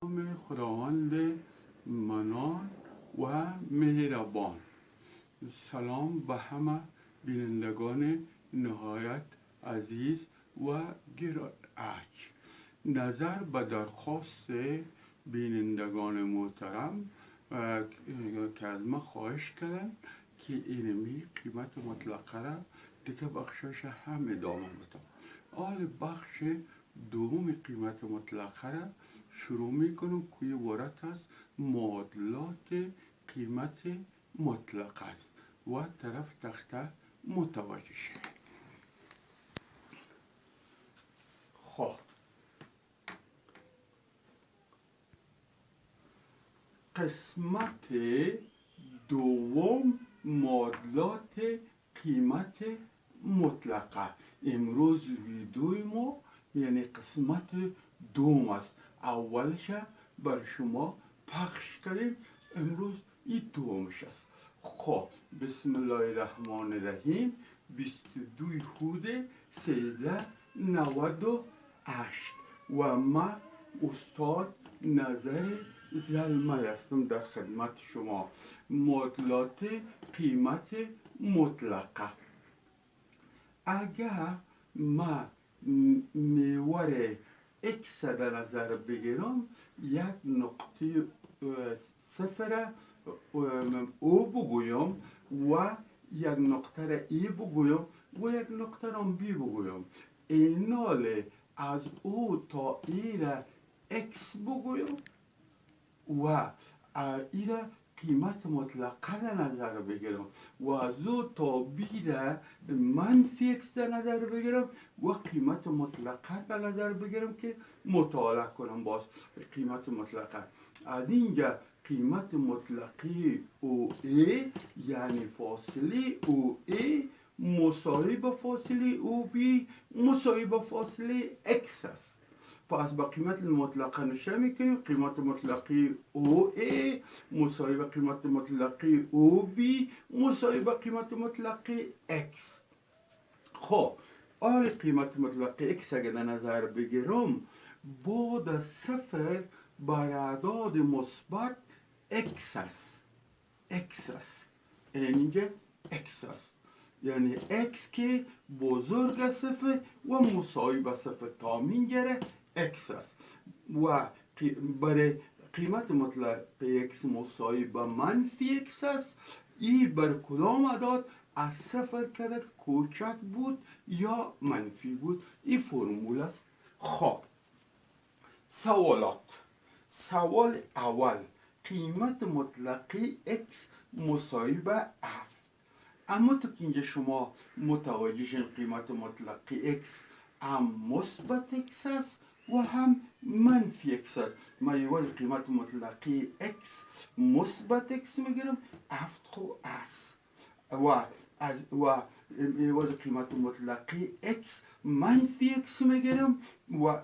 نام خداوند منان و مهربان. سلام به همه بینندگان نهایت عزیز و گراج. نظر به درخواست بینندگان محترم که از ما خواهش کردن که اینمی قیمت مطلقه را دیگه بخشش هم ادامه بدم. آل بخش دوم قیمت مطلقه را شروع میکنم که عبارت از معادلات قیمت مطلق است و طرف تخته متوجه شد. خب قسمت دوم معادلات قیمت مطلقه. امروز ویدیوی ما یعنی قسمت دوم است. اولش بر شما پخش کردیم، امروز این دومش است. خب بسم الله الرحمن الرحیم. 22 خود 1398 و من استاد نظر زلمه هستم در خدمت شما. معادلات قیمت مطلقه. اگر ما محور x در نظر بگیرم، یک نقطه صفر او بگویم و یک نقطه را ای بگویم و یک نقطه را بی بگویم. اینال از او تا ای را x بگویم و ای را قیمت مطلقه در نظر بگیرم و از او تا بی را منفی x در نظر بگیرم و قیمت مطلقه در نظر بگیرم که مطالعه کنم. باز قیمت مطلقه از اینجا قیمت مطلقه او ای یعنی فاصله او ای مساوی به فاصله او بی مساوی به فاصله x است. پس با قیمت مطلقه نشه میکنیم. قیمت مطلقه او ای مساوی به قیمت مطلقه او بی مساوی به قیمت مطلقه x. خب آن قیمت مطلقه x اگر در نظر بگیرم، بعد صفر بر اعداد مثبت x است. x است اینجا x است، یعنی x که بزرگ از صفر و مساوی به صفر تا میگره x است و برای قیمت مطلقه x مساوی به منفی x است. این بر کدام اعداد از صفر که کوچک بود یا منفی بود. این فرمول است. خب سوالات. سوال اول، قیمت مطلقه x مساوی به 7. اما تو که اینجا شما متوجه شین قیمت مطلقه x هم مثبت x است و هم منفی x است. ما یوازه قیمت مطلقه x مثبت x میگیرم، 7 خوب است و یوازه قیمت مطلقه x منفی x میگیرم و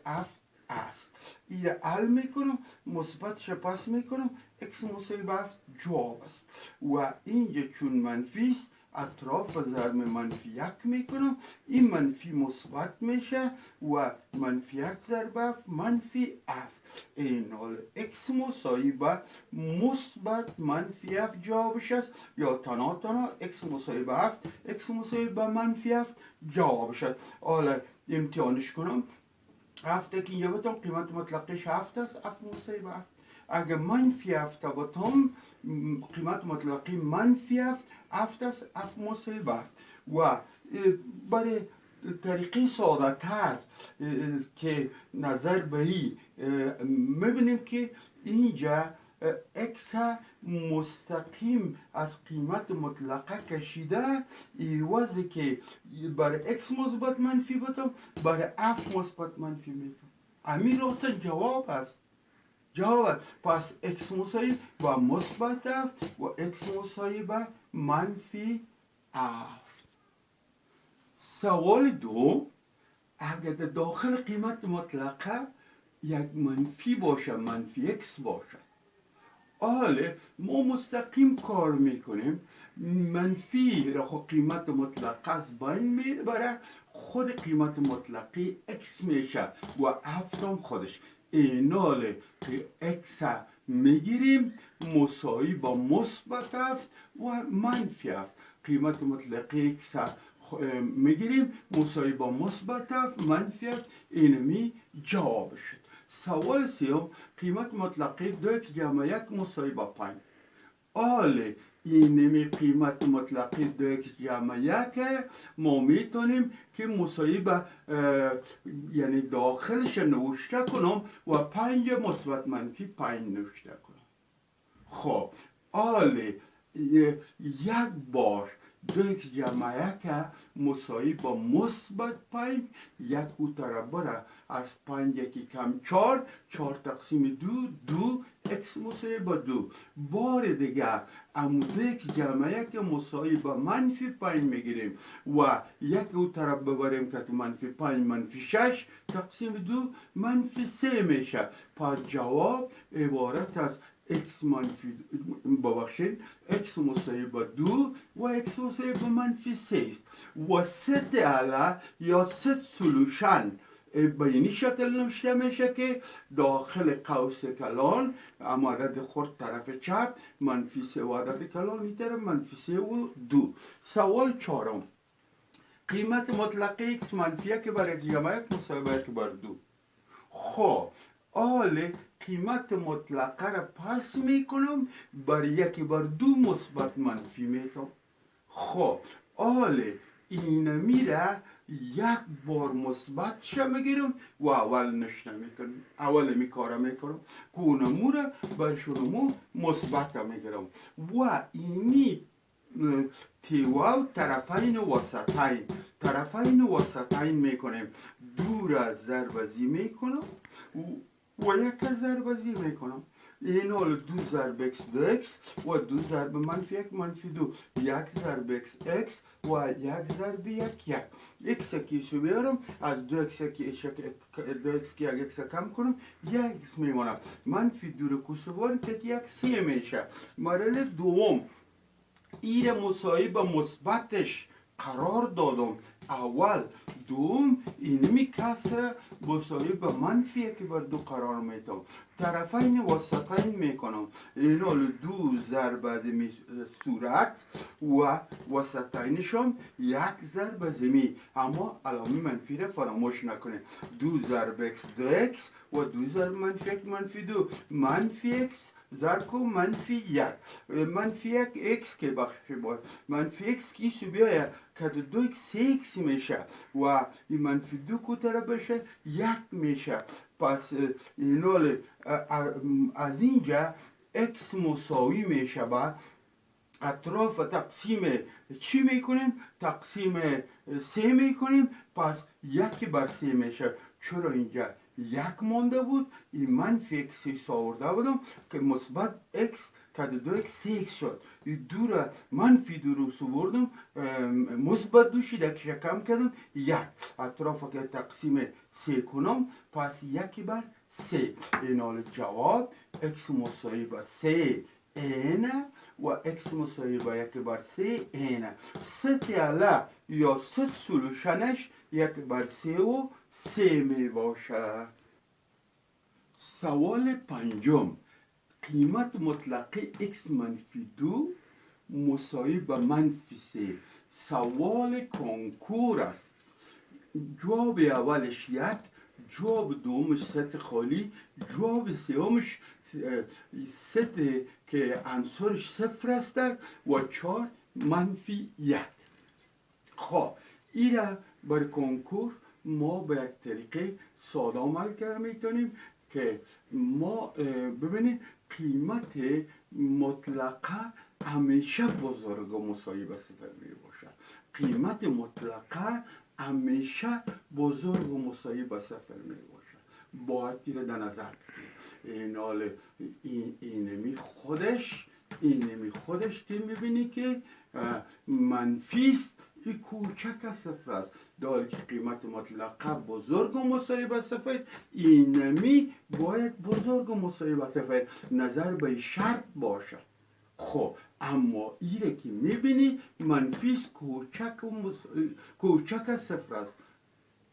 7 است. این حل میکنم، مثبتش پس میکنم، x مساوی به 7 جواب است و اینجا چون منفی است اطراف ضرب منفی 1 میکنم. این منفی مثبت میشه و منفی 1 ضرب 7 منفی 7. این حال x مساوی به مثبت منفی 7 جوابش است، یا تنها x مساوی به 7 x مساوی به منفی 7 جوابش است. حالا امتحانش کنم. 7 که اینجا بتم قیمت مطلقش 7 است، 7 مساوی به 7. اگر منفی 7 بتم قیمت مطلقی منفی 7 7 است، 7 مساوی به 7. و برای طریقه ساده تر که نظر به این میبینیم که اینجا x مستقیم از قیمت مطلقه کشیده، ایوازی که برای x مثبت منفی بتم برای f مثبت منفی میتم. امیر حسین جواب است. جواب پس x مساوی با مثبت 7 و x مساوی با منفی 7. سوال دوم، اگر در داخل قیمت مطلقه یک منفی باشه، منفی x باشه، حالا ما مستقیم کار میکنیم. منفی را خود قیمت مطلقه از بین میبره، خود قیمت مطلقه x میشه و 7 هم خودش. اینال اکس میگیریم مساوی با مثبت 7 و منفی 7. قیمت مطلقه اکس میگیریم مساوی با مثبت 7 منفی 7. اینمی جواب شد. سوال سیوم قیمت مطلقه 2x جمع 1 مساوی با 5. آله اینمی قیمت مطلقه 2x جمع 1 ما میتونیم که مساوی به یعنی داخلش نوشته کنم و 5 مثبت منفی 5 نوشته کنم. خب آله یک بار 2x جمع 1 مساوی با مثبت 5 یک او طرف بره از 5 یکی کم 4 4 تقسیم 2 x مساوی با 2. بار دیگه امو 2x جمع 1 مساوی با منفی 5 میگیریم و یک او طرف ببریم که تو منفی 5 منفی 6 تقسیم 2 منفی 3 میشه. پس جواب عبارت از x منفی ببخشید x مساوی با 2 و x مساوی با منفی 3 است و ست اله یا ست سولوشن به این شکل نوشته میشه که داخل قوس کلان اما عدد خرد طرف چپ منفی 3 و عدد کلان این طرف منفی 3 و 2. سوال چهارم قیمت مطلقه x منفی 1 بر x جمع 1 مساوی با 1 بر 2. خب آله قیمت مطلقه را پس میکنم بر 1 بر 2 مثبت منفی میتونم. خب آله اینمی را یک بار مثبت شه میگیرم و اول نشته میکنم اول می کارا میکنم که اونمو را بر شنمو مثبت میگیرم و اینی تیواو طرفین وسطین میکنیم. دور از ضربزی میکنم و یک ضربزی میکنم. این حال 2 ضرب x 2x و 2 ضرب منفی 1 منفی 2 1 ضرب x و 1 ضرب 1 1 x کیشو بیارم از 2x که 1x کم کنم 1x میمونم منفی 2 رو کسو بارم که 1 3 میشه. مرحله دوم این مساوی با مثبتش قرار دادم. اول دوم اینمی کسر مساوی به منفی 1 بر 2 قرار میتم. طرفین وسطین میکنم. اینال 2 ضرب صورت و وسطینشم 1 ضرب زمی اما علامه منفی را فراموش نکنید. 2 ضرب x 2x و 2 ضرب منفی 1 منفی 2 منفی x ضرب کو منفی 1 منفی 1 x که بخشی باید منفی x کیسو بیایه که 2x 3x میشه و این منفی 2 کو طرف بشه 1 میشه. پس اینال از اینجا x مساوی میشه با اطراف تقسیم چی میکنیم؟ تقسیم 3 میکنیم. پس 1 بر 3 میشه. چرا اینجا 1 مانده بود این منفی x آورده بودم که مثبت x که 2x 3x شد. این 2 را منفی 2 رو سوردم مثبت 2 شد یکش کم کردم 1 اطراف که تقسیم 3 کنم پس 1 بر 3. این حال جواب x مساوی با 3 اینه و x مساوی با 1 بر 3 اینه. ست اله یا ست سولوشنش 1 بر 3 و 3 می باشه. سوال پنجم قیمت مطلقه x منفی 2 مساوی به منفی 3 سوال کنکور است. جواب اولش 1 جواب دومش ست خالی جواب سومش ست که عنصرش 0 است و 4 منفی 1. خب این را بر کنکور ما به یک طریقه ساده عمل کرده میتونیم که ما ببینید قیمت مطلقه همیشه بزرگ و مساوی به 0 می باشد. قیمت مطلقه همیشه بزرگ و مساوی به 0 می باشد. باید این را در نظر بگیریم. اینمی خودش که میبینی که منفی است این کوچک 0 است. در که قیمت مطلقه بزرگ و مساوی به 0 اینمی باید بزرگ و مساوی به 0 نظر به شرط باشد. خب اما ایره که میبینی منفی است کوچک 0 است.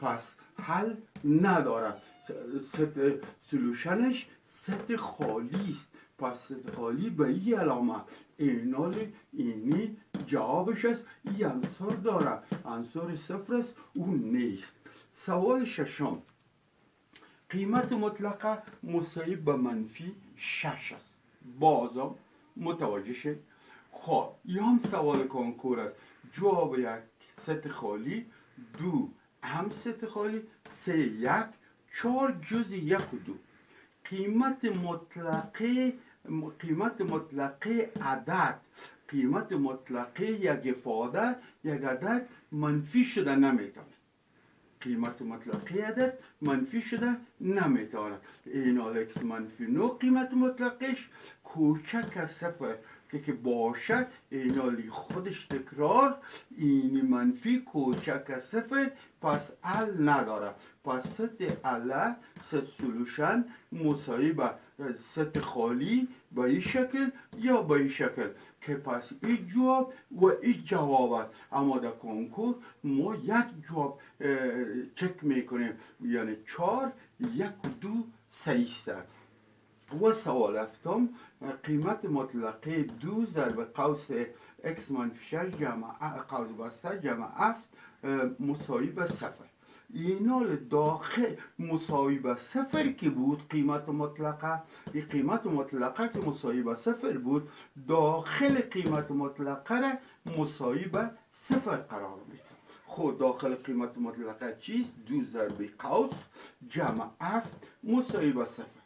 پس حل نداره. سلوشنش ست خالی است. پس ست خالی به این علامه اینال اینی جوابش است. این عنصر داره، عنصر صفر است، اون نیست. سوال ششم، قیمت مطلقه مساوی به منفی 6 است. بازم متوجه شد. خب این هم سوال کنکور است. جواب یک ست خالی، دو هم ست خالی، سه یک، چهار جز یک و دو. قیمت مطلقه عدد، قیمت مطلقه یک افاده یک عدد منفی شده نمیتونه. قیمت مطلقه عدد منفی شده نمیتونه. این اکس منفی 9 قیمت مطلقش کوچک از صفر که باشه، اینالی خودش تکرار، این منفی کوچک از صفر، پس ال نداره. پس ست ال، ست سلوشن مساوی به ست خالی به این شکل یا به این شکل که پس این جواب و این جواب است. اما در کنکور ما یک جواب چک میکنیم، یعنی 4 1 و 2 صحیح است. و سوال هفتم، قیمت مطلقه 2 ضرب قوس x منفی 6 جمع قوس بسته جمع 7 مساوی به صفر. اینال داخل مساوی به صفر که بود قیمت مطلقه، این قیمت مطلقه که مساوی به صفر بود، داخل قیمت مطلقه را مساوی به صفر قرار میده. خود داخل قیمت مطلقه چیست؟ 2 ضرب قوس جمع 7 مساوی به صفر.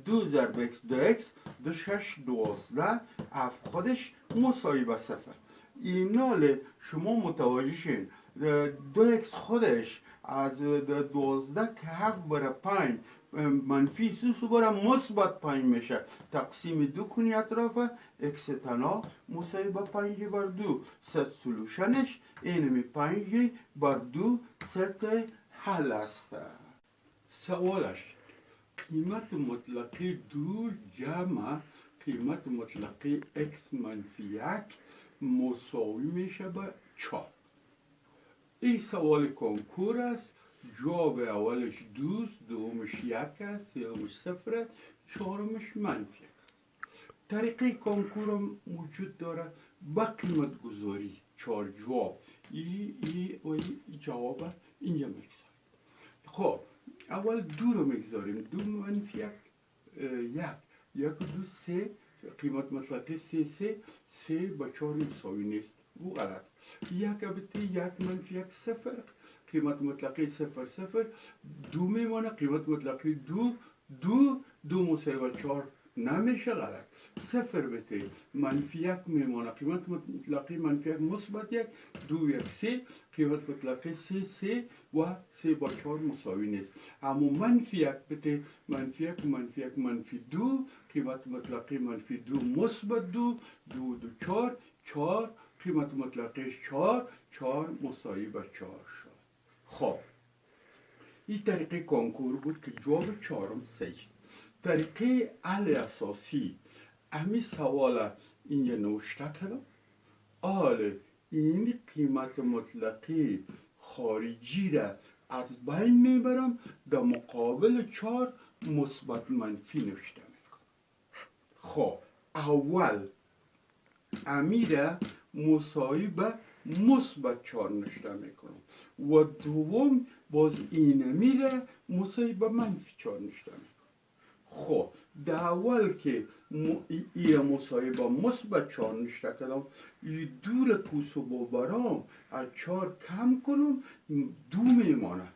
2 ضرب x 2x 2 6 12 اف خودش مساوی به صفر. اینال شما متوجه شین 2x خودش از 12 که 7 بر 5 منفی 3 بر مثبت 5 میشه. تقسیم 2 کنی اطراف x تنها مساوی به 5 بر 2. ست سلوشنش اینمی 5 بر 2 ست حل است. سوالش قیمت مطلقه 2 جمع قیمت مطلقه x منفی 1 مساوی میشه به 4. این سوال کنکور است. جواب اولش 2، دومش 1 است، سومش 0 است، چهارمش منفی است. طریقه کنکور هم موجود داره با قیمت گذاری 4 جواب. ای و ای جواب اینجا میگذاریم. خب اول 2 رو میگذاریم. 2 منفی 1 1 و 2 3، قیمت مطلقه 3 با 4 مساوی نیست، او غلط. 1 البته 1 منفی 1 0، قیمت مطلقه 0 2 میمانه. قیمت مطلقه 2 مساوی با 4 نمیشه، غلط. 0 بته منفی 1 میمانه. قیمت مطلقه منفی 1 مثبت 1 2 1 3، قیمت مطلقه 3 و 3 با 4 مساوی نیست. اما منفی 1 بته منفی 1 منفی 2، قیمت مطلقه منفی 2 مثبت 2 4 قیمت مطلقه 4 مساوی با 4 شد. خب این طریقه کنکور بود که جواب 4 صحیح است. طریقه حل اساسی امی سوال اینجا نوشته کردم. این قیمت مطلقه خارجی را از بین میبرم، در مقابل 4 مثبت منفی نوشته میکنم. خب اول امی را مساوی به مثبت 4 نوشته میکنم و دوم باز این امی را مساوی به منفی 4 نوشته میکنم. خب در اول که ای مساوی با مثبت 4 نوشته کردم، ای دور کوس و برام از 4 کم کنم 2 میمانه.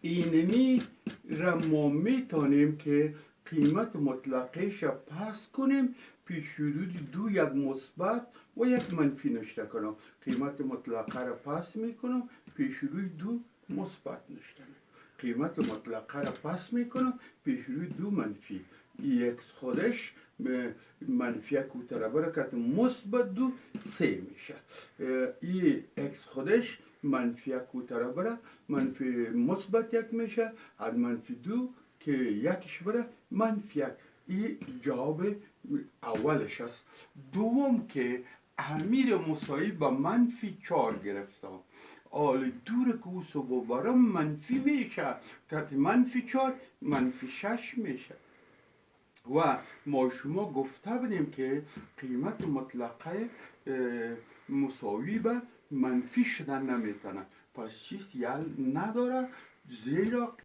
اینمی را ما میتونیم که قیمت مطلقش را پس کنیم، پیش حدود 2 یک مثبت و یک منفی نوشته کنم. قیمت مطلقه را پس میکنم، پیش حدود 2 مثبت نوشته میکنم. قیمت مطلقه را پس میکنم، پیش روی 2 منفی. x خودش منفی 1 کوتره که مثبت 2 3 میشه. x خودش منفی 1 کوتره منفی مثبت 1 میشه. از منفی 2 که یکش بره منفی 1. این جواب اولش است. دوم که امیر مساوی با منفی 4 گرفتم. حال دور که او صبح بارم منفی میشه، که منفی 4 منفی 6 میشه. و ما شما گفته بودیم که قیمت مطلقه مساوی به منفی شدن نمیتونه، پس چیز یل نداره، زیرا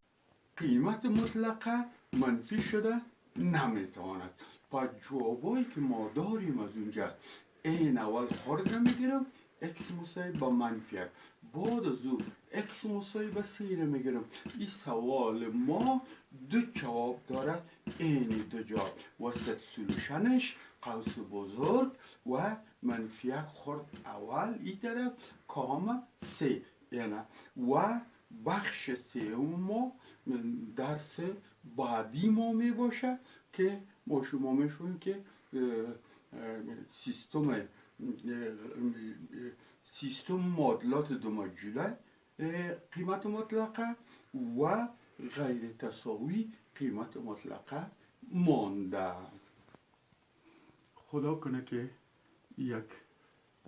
قیمت مطلقه منفی شده نمیتواند. پس جوابایی که ما داریم از اونجا، این اول خورده میگیرم x مساوی به منفی 1، بعد از اون x مساوی به 3 میگیرم. این سوال ما دو جواب داره، این دو جواب و ست سلوشنش قوس بزرگ و منفی 1 خورد اول این طرف کام 3 یعنی. و بخش سوم ما درس بعدی ما می باشه که ما شما میفهمیم که سیستم معادلات دو مجهوله قیمت مطلقه و غیر تساوی قیمت مطلقه مانده. خدا کنه که یک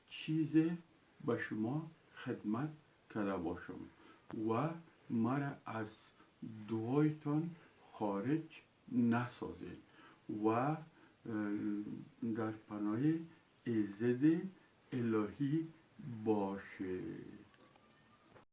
چیز به شما خدمت کرده باشم و مرا از دعایتان خارج نسازید و در پناه عزت الهی